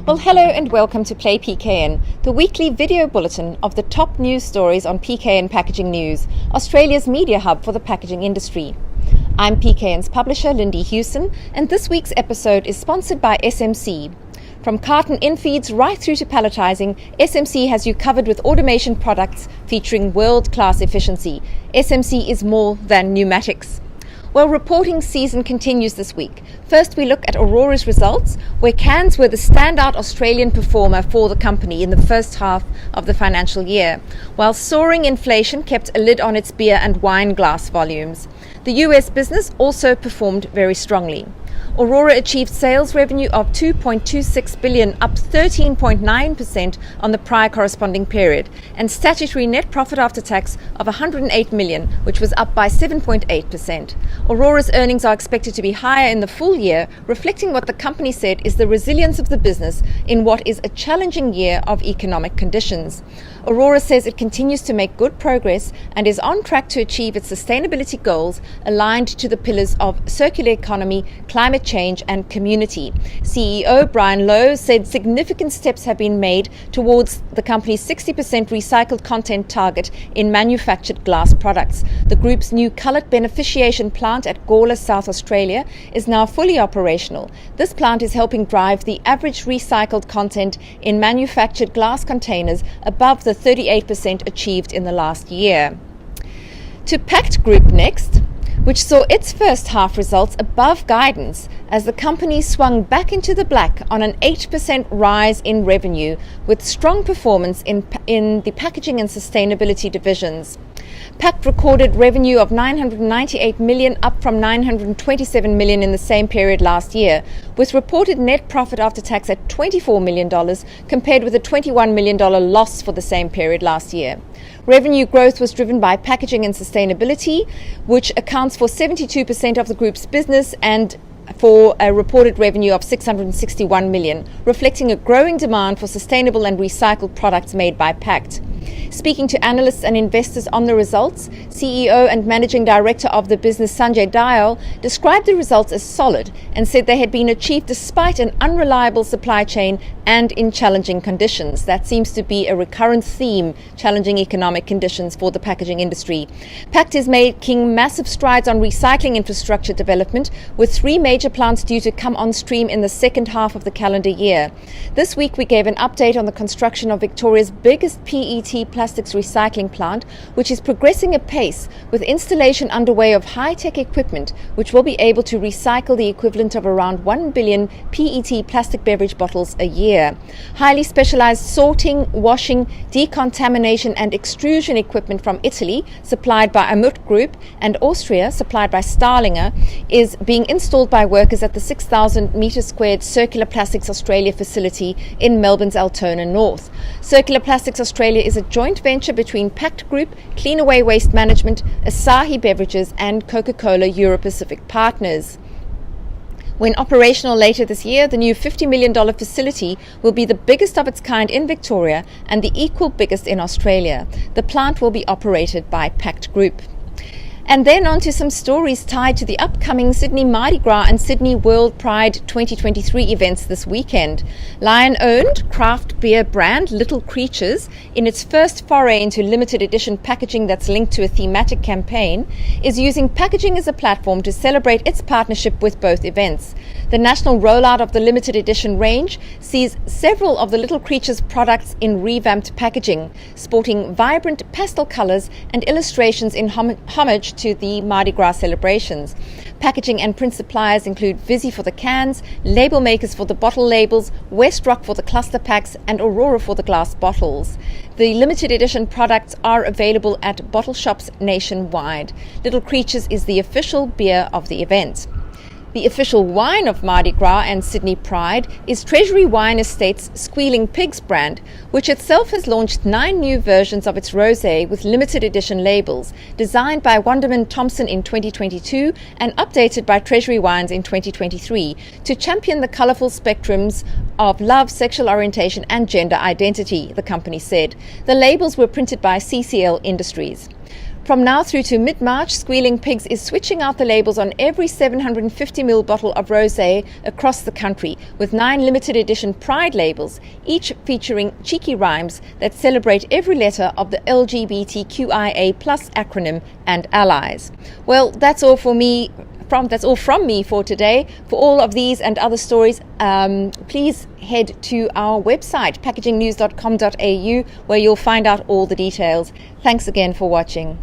Well, hello and welcome to Play PKN, the weekly video bulletin of the top news stories on PKN Packaging News, Australia's media hub for the packaging industry. I'm PKN's publisher, Lindy Hewson, and this week's episode is sponsored by SMC. From carton infeeds right through to palletizing, SMC has you covered with automation products featuring world-class efficiency. SMC is more than pneumatics. Well, reporting season continues this week. First, we look at Orora's results, where cans were the standout Australian performer for the company in the first half of the financial year, while soaring inflation kept a lid on its beer and wine glass volumes. The US business also performed very strongly. Orora achieved sales revenue of $2.26 billion, up 13.9% on the prior corresponding period, and statutory net profit after tax of $108 million, which was up by 7.8%. Orora's earnings are expected to be higher in the full year, reflecting what the company said is the resilience of the business in what is a challenging year of economic conditions. Orora says it continues to make good progress and is on track to achieve its sustainability goals aligned to the pillars of circular economy, climate change and community. CEO Brian Lowe said significant steps have been made towards the company's 60% recycled content target in manufactured glass products. The group's new cullet beneficiation plant at Gawler, South Australia is now fully operational. This plant is helping drive the average recycled content in manufactured glass containers above the 38% achieved in the last year. To Pact Group next, which saw its first half results above guidance as the company swung back into the black on an 8% rise in revenue, with strong performance in the packaging and sustainability divisions. Pact recorded revenue of $998 million, up from $927 million in the same period last year, with reported net profit after tax at $24 million compared with a $21 million loss for the same period last year. Revenue growth was driven by packaging and sustainability, which accounts for 72% of the group's business and for a reported revenue of $661 million, reflecting a growing demand for sustainable and recycled products made by Pact. Speaking to analysts and investors on the results, CEO and Managing Director of the business Sanjay Dayal described the results as solid and said they had been achieved despite an unreliable supply chain and in challenging conditions. That seems to be a recurrent theme, challenging economic conditions for the packaging industry. Pact is making massive strides on recycling infrastructure development, with 3 major plants due to come on stream in the second half of the calendar year. This week we gave an update on the construction of Victoria's biggest PET plastics recycling plant, which is progressing apace, with installation underway of high-tech equipment which will be able to recycle the equivalent of around 1 billion PET plastic beverage bottles a year. Highly specialized sorting, washing, decontamination and extrusion equipment from Italy, supplied by Amut Group, and Austria, supplied by Starlinger, is being installed by workers at the 6,000 metre squared Circular Plastics Australia facility in Melbourne's Altona North. Circular Plastics Australia is a joint venture between Pact Group, Cleanaway Waste Management, Asahi Beverages and Coca-Cola Euro-Pacific Partners. When operational later this year, the new $50 million facility will be the biggest of its kind in Victoria and the equal biggest in Australia. The plant will be operated by Pact Group. And then on to some stories tied to the upcoming Sydney Mardi Gras and Sydney World Pride 2023 events this weekend. Lion-owned craft beer brand Little Creatures, in its first foray into limited edition packaging that's linked to a thematic campaign, is using packaging as a platform to celebrate its partnership with both events. The national rollout of the limited edition range sees several of the Little Creatures products in revamped packaging, sporting vibrant pastel colors and illustrations in homage to the Mardi Gras celebrations. Packaging and print suppliers include Visy for the cans, Labelmakers for the bottle labels, Westrock for the cluster packs, and Orora for the glass bottles. The limited edition products are available at bottle shops nationwide. Little Creatures is the official beer of the event. The official wine of Mardi Gras and Sydney Pride is Treasury Wine Estate's Squealing Pigs brand, which itself has launched 9 new versions of its rosé with limited edition labels, designed by Wonderman Thompson in 2022 and updated by Treasury Wines in 2023 to champion the colourful spectrums of love, sexual orientation and gender identity, the company said. The labels were printed by CCL Industries. From now through to mid-March, Squealing Pigs is switching out the labels on every 750ml bottle of rosé across the country, with 9 limited edition Pride labels, each featuring cheeky rhymes that celebrate every letter of the LGBTQIA+ acronym and allies. Well, that's all from me for today. For all of these and other stories, please head to our website, packagingnews.com.au, where you'll find out all the details. Thanks again for watching.